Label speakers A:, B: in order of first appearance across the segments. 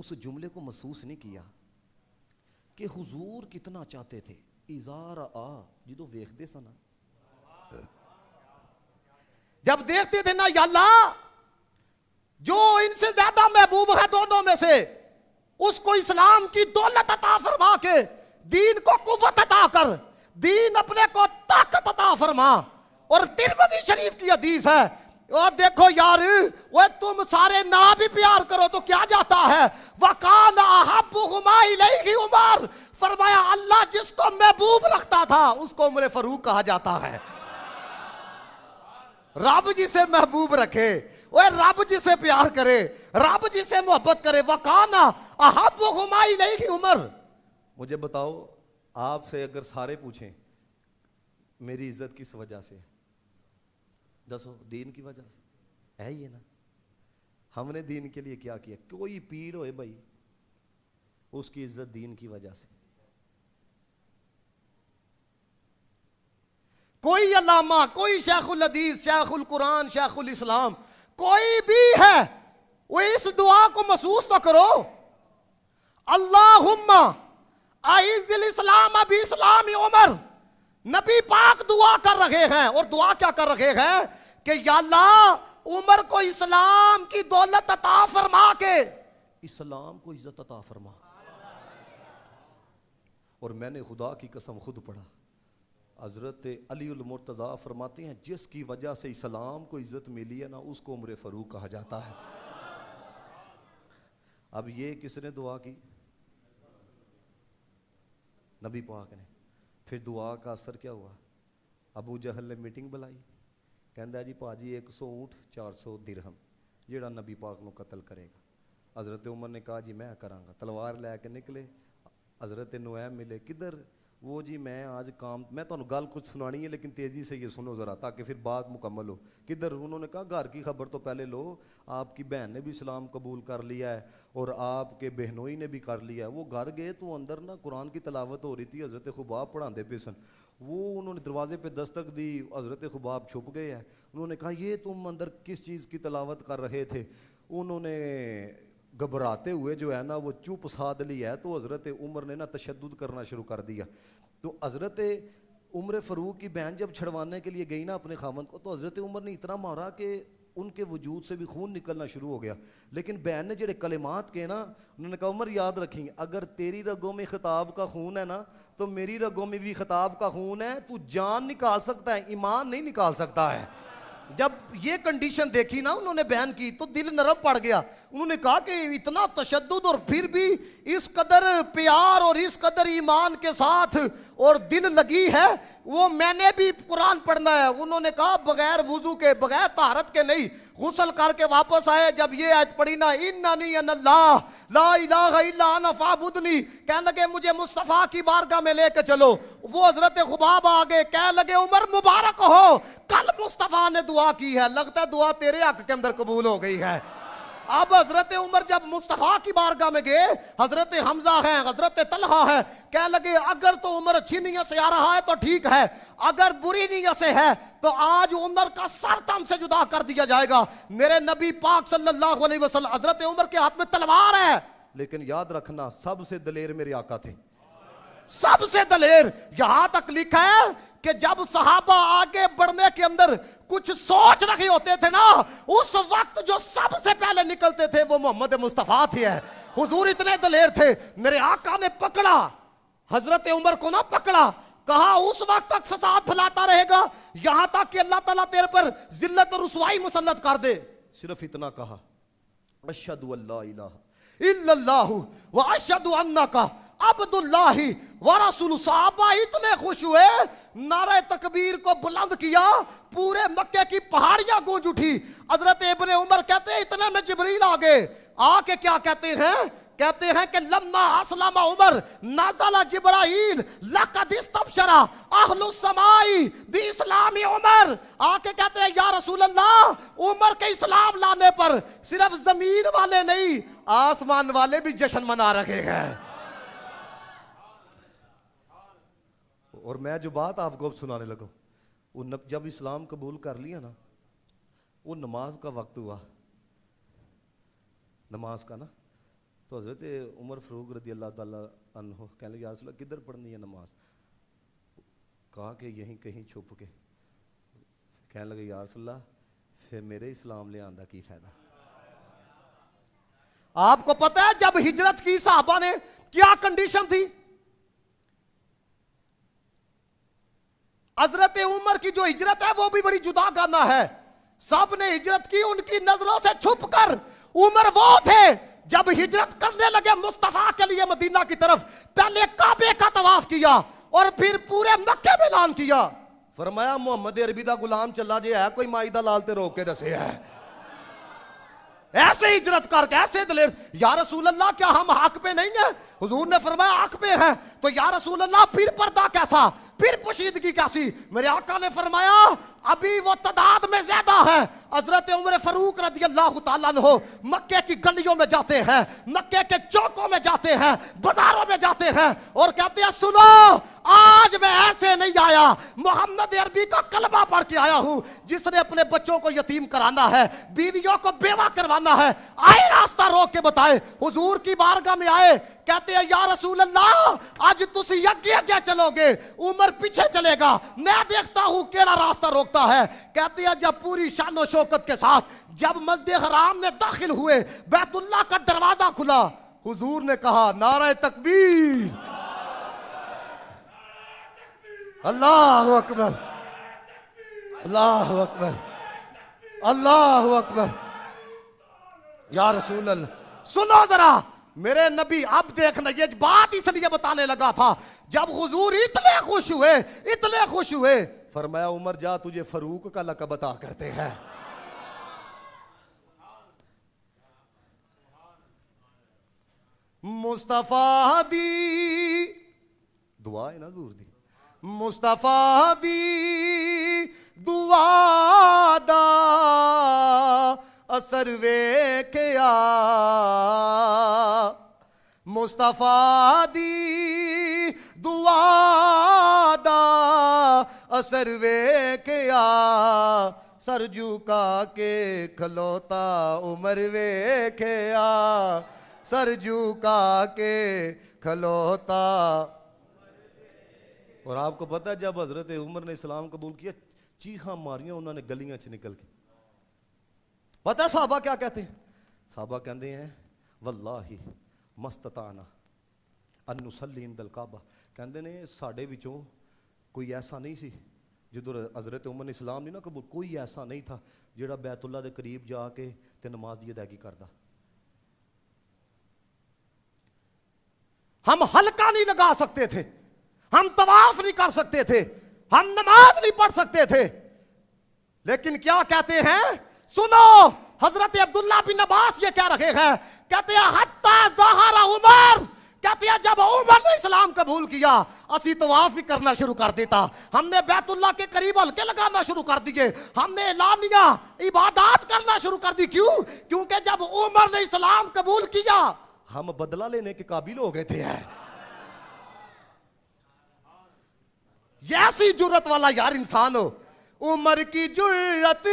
A: اس جملے کو محسوس نہیں کیا کہ حضور کتنا چاہتے تھے اظہار جدو ویکھدے سن جب دیکھتے تھے نا یا اللہ جو ان سے زیادہ محبوب ہے دونوں میں سے اس کو اسلام کی دولت عطا فرما کے دین کو قوت عطا کر دین اپنے کو طاقت عطا فرما. اور ترمذی شریف کی حدیث ہے اور دیکھو یار وہ تم سارے نہ بھی پیار کرو تو کیا جاتا ہے وَقَالَ أَحَبُّهُمَا إِلَيْهِ عمر فرمایا اللہ جس کو محبوب رکھتا تھا اس کو عمر فاروق کہا جاتا ہے. رب جسے محبوب رکھے وہ رب جسے پیار کرے رب جسے محبت کرے وَقَالَ أَحَبُّهُمَا إِلَيْهِ عمر. مجھے بتاؤ آپ سے اگر سارے پوچھیں میری عزت کس وجہ سے دسو دین کی وجہ سے ہے یہ نا ہم نے دین کے لیے کیا کیا کوئی پیر ہوئے بھائی اس کی عزت دین کی وجہ سے کوئی علامہ کوئی شیخ الحدیث شیخ القرآن شیخ الاسلام کوئی بھی ہے وہ اس دعا کو محسوس تو کرو اللہم اعز الاسلام باسلام عمر. نبی پاک دعا کر رہے ہیں اور دعا کیا کر رہے ہیں کہ یا اللہ عمر کو اسلام کی دولت عطا فرما کے اسلام کو عزت عطا فرما. اور میں نے خدا کی قسم خود پڑھا حضرت علی المرتضیٰ فرماتے ہیں جس کی وجہ سے اسلام کو عزت ملی ہے نا اس کو عمر فاروق کہا جاتا ہے. اب یہ کس نے دعا کی نبی پاک نے. پھر دعا کا اثر کیا ہوا ابو جہل نے میٹنگ بلائی کہندا جی پاجی 100 اونٹ 400 درہم جیڑا نبی پاک نو قتل کرے گا. حضرت عمر نے کہا جی میں کراں گا. تلوار لے کے نکلے حضرت نعیم ملے کدھر وہ جی میں آج کام میں تو گل کچھ سنانی ہے لیکن تیزی سے یہ سنو ذرا تاکہ پھر بات مکمل ہو. کدھر انہوں نے کہا گھر کی خبر تو پہلے لو آپ کی بہن نے بھی اسلام قبول کر لیا ہے اور آپ کے بہنوئی نے بھی کر لیا ہے. وہ گھر گئے تو اندر نا قرآن کی تلاوت ہو رہی تھی حضرت خباب پڑھاندے پہ سن. وہ انہوں نے دروازے پہ دستک دی حضرت خباب چھپ گئے ہیں. انہوں نے کہا یہ تم اندر کس چیز کی تلاوت کر رہے تھے. انہوں نے گھبراتے ہوئے جو ہے نا وہ چپ سادھ لی ہے تو حضرت عمر نے نا تشدد کرنا شروع کر دیا. تو حضرت عمر فاروق کی بہن جب چھڑوانے کے لیے گئی نا اپنے خاوند کو تو حضرت عمر نے اتنا مارا کہ ان کے وجود سے بھی خون نکلنا شروع ہو گیا. لیکن بہن نے جڑے کلمات کے نا انہوں نے کہا عمر یاد رکھیں اگر تیری رگوں میں خطاب کا خون ہے نا تو میری رگوں میں بھی خطاب کا خون ہے. تو جان نکال سکتا ہے ایمان نہیں نکال سکتا ہے. جب یہ کنڈیشن دیکھی نا انہوں نے بہن کی تو دل نرم پڑ گیا. انہوں نے کہا کہ اتنا تشدد اور پھر بھی اس قدر پیار اور اس قدر ایمان کے ساتھ اور دل لگی ہے وہ میں نے بھی قرآن پڑھنا ہے. انہوں نے کہا بغیر وضو کے بغیر طہارت کے نہیں. غسل کر کے واپس آئے جب یہ آیت پڑھی نا اننی ان اللہ لا الہ الا انا فاعبدنی کہنے لگے مجھے مصطفیٰ کی بارگاہ میں لے کے چلو. وہ حضرت خباب آگے کہنے لگے عمر مبارک ہو کل مصطفیٰ نے دعا کی ہے لگتا ہے دعا تیرے حق کے اندر قبول ہو گئی ہے. اب حضرت عمر جب مصطفیٰ کی بارگاہ میں گئے حضرت حمزہ ہیں حضرت طلحہ ہیں کہنے لگے اگر تو عمر اچھی نیت سے آ رہا ہے تو ٹھیک ہے اگر بری نیت سے ہے تو آج عمر کا سر تم سے جدا کر دیا جائے گا. میرے نبی پاک صلی اللہ علیہ وسلم حضرت عمر کے ہاتھ میں تلوار ہے لیکن یاد رکھنا سب سے دلیر میرے آقا تھے سب سے دلیر. یہاں تک لکھا ہے کہ جب صحابہ آگے بڑھنے کے اندر کچھ سوچ رہے ہوتے تھے نا اس وقت جو سب سے پہلے نکلتے تھے وہ محمد مصطفیٰ تھے. حضور اتنے دلیر تھے میرے آقا نے پکڑا حضرت عمر کو نہ پکڑا کہا اس وقت تک فساد پھیلاتا رہے گا یہاں تک کہ اللہ تعالیٰ تیرے پر ذلت اور رسوائی مسلط کر دے. صرف اتنا کہا اشہد ان لا الہ الا اللہ واشہد انک عبد اللہ ورسول. صحابہ اتنے خوش ہوئے نعرہ تکبیر کو بلند کیا پورے مکے کی پہاڑیاں گونج اٹھی. حضرت ابن عمر کہتے ہیں اتنے میں جبریل آگے آ کے کیا کہتے ہیں کہ لما اسلم عمر نزل جبرائیل لقد استبشر اہل السماء باسلام عمر. آ کے کہتے ہیں یا رسول اللہ عمر کے اسلام لانے پر صرف زمین والے نہیں آسمان والے بھی جشن منا رہے ہیں. اور میں جو بات آپ کو اب سنانے لگا وہ جب اسلام قبول کر لیا نا وہ نماز کا وقت ہوا نماز کا نا تو حضرت عمر فاروق رضی اللہ تعالیٰ عنہ کہنے لگے یا رسول اللہ کدھر پڑھنی ہے نماز؟ کہا کہ یہیں کہیں چھپ کے. کہنے لگے یا رسول اللہ پھر میرے اسلام لے آندہ کی فائدہ.
B: آپ کو پتہ ہے جب ہجرت کی صحابہ نے کیا کنڈیشن تھی؟ حضرت عمر کی جو ہجرت ہے وہ بھی بڑی جدا گانا ہے. سب نے ہجرت کی, ان کی نظروں سے چھپ کر. عمر وہ تھے جب ہجرت کرنے لگے مصطفیٰ کے لیے مدینہ کی طرف, پہلے کعبے کا طواف کیا اور پھر پورے مکے میں اعلان کیا.
A: فرمایا محمد عربی دا غلام چلا جے ہے کوئی مائی دا لال تے روک کے دسے ہے.
B: ایسے ہجرت کر کے ایسے دلیر. یا رسول اللہ کیا ہم حق پہ نہیں ہیں؟ حضور نے فرمایا حق پہ ہیں. تو یا رسول اللہ پھر پردہ کیسا, پھر پوشیدگی کیسی؟ میرے آقا نے فرمایا ابھی وہ تعداد میں زیادہ ہے. حضرت عمر فاروق رضی اللہ تعالیٰ عنہ مکے کی گلیوں میں جاتے ہیں, مکے کے چوکوں میں جاتے ہیں, بازاروں میں جاتے ہیں اور کہتے ہیں سنو آج میں ایسے نہیں آیا, محمد عربی کا کلمہ پڑھ کے آیا ہوں جس نے اپنے بچوں کو یتیم کرانا ہے, بیویوں کو بیوہ کروانا ہے. آئے راستہ روک کے بتائے. حضور کی بارگاہ میں آئے, کہتے ہیں یا رسول اللہ آج تسی اگے اگے چلو گے, عمر پیچھے چلے گا, میں دیکھتا ہوں کیڑا راستہ روکتا ہے. کہتے ہیں جب پوری شان و شوکت کے ساتھ جب مسجد حرام میں داخل ہوئے, بیت اللہ کا دروازہ کھلا, حضور نے کہا نعرہ تکبیر, اللہ اکبر, اللہ اکبر, اللہ اکبر. یا رسول اللہ سنو ذرا میرے نبی. اب دیکھنا یہ بات اس لیے بتانے لگا تھا جب حضور اتنے خوش ہوئے, اتنے خوش ہوئے,
A: فرمایا عمر جا تجھے فاروق کا لقب عطا کرتے ہیں.
B: مصطفیٰ دی
A: دعا ہے نا حضور دی,
B: مصطفیٰ دی دعا دا اثر ویکھیا, مصطفیٰ دی دعا دا اثر ویکھیا, سر جھکا کے کھلوتا عمر ویکھیا, سر جھکا کے کھلوتا.
A: اور آپ کو پتہ ہے جب حضرت عمر نے اسلام قبول کیا چیخاں ماریاں انہوں نے گلیاں چ نکل کے. پتہ ہے صحابہ کیا کہتے ہیں؟ صحابہ کہتے ہیں واللہ مستطعنا ان نصلی عند الکعبہ. کہندے نے ساڈے وچوں کوئی ایسا نہیں سی جدوں حضرت عمر نے اسلام نہیں نا قبول, کوئی ایسا نہیں تھا جڑا بیت اللہ دے قریب جا کے تے نماز دی ادائیگی کردا.
B: ہم حلقہ نہیں لگا سکتے تھے, ہم طواف نہیں کر سکتے تھے, ہم نماز نہیں پڑھ سکتے تھے, لیکن کیا کہتے ہیں سنو. حضرت عبداللہ بن عباس یہ کہہ رہے ہیں, کہتے ہیں حتی ظہر عمر, کہتے ہیں جب عمر نے اسلام قبول کیا اسی طواف بھی کرنا شروع کر دیتا, ہم نے بیت اللہ کے قریب حلقے لگانا شروع کر دیے, ہم نے اعلانیہ عبادات کرنا شروع کر دی. کیوں؟ کیونکہ جب عمر نے اسلام قبول کیا
A: ہم بدلہ لینے کے قابل ہو گئے تھے.
B: یہ ایسی جرت والا یار انسان ہو. عمر کی جرت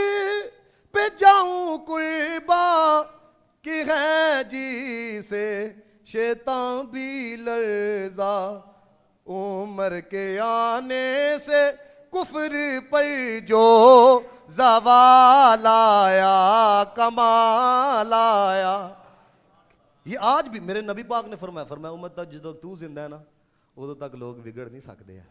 B: پہ جاؤں قربا کہ ہے جی سے شیطان بھی لرزا, عمر کے آنے سے کفر پر جو زوال آیا کمال آیا.
A: یہ آج بھی میرے نبی پاک نے فرمایا عمر تک جدو تو زندہ ہے نا ادو تک لوگ بگڑ نہیں سکتے ہیں.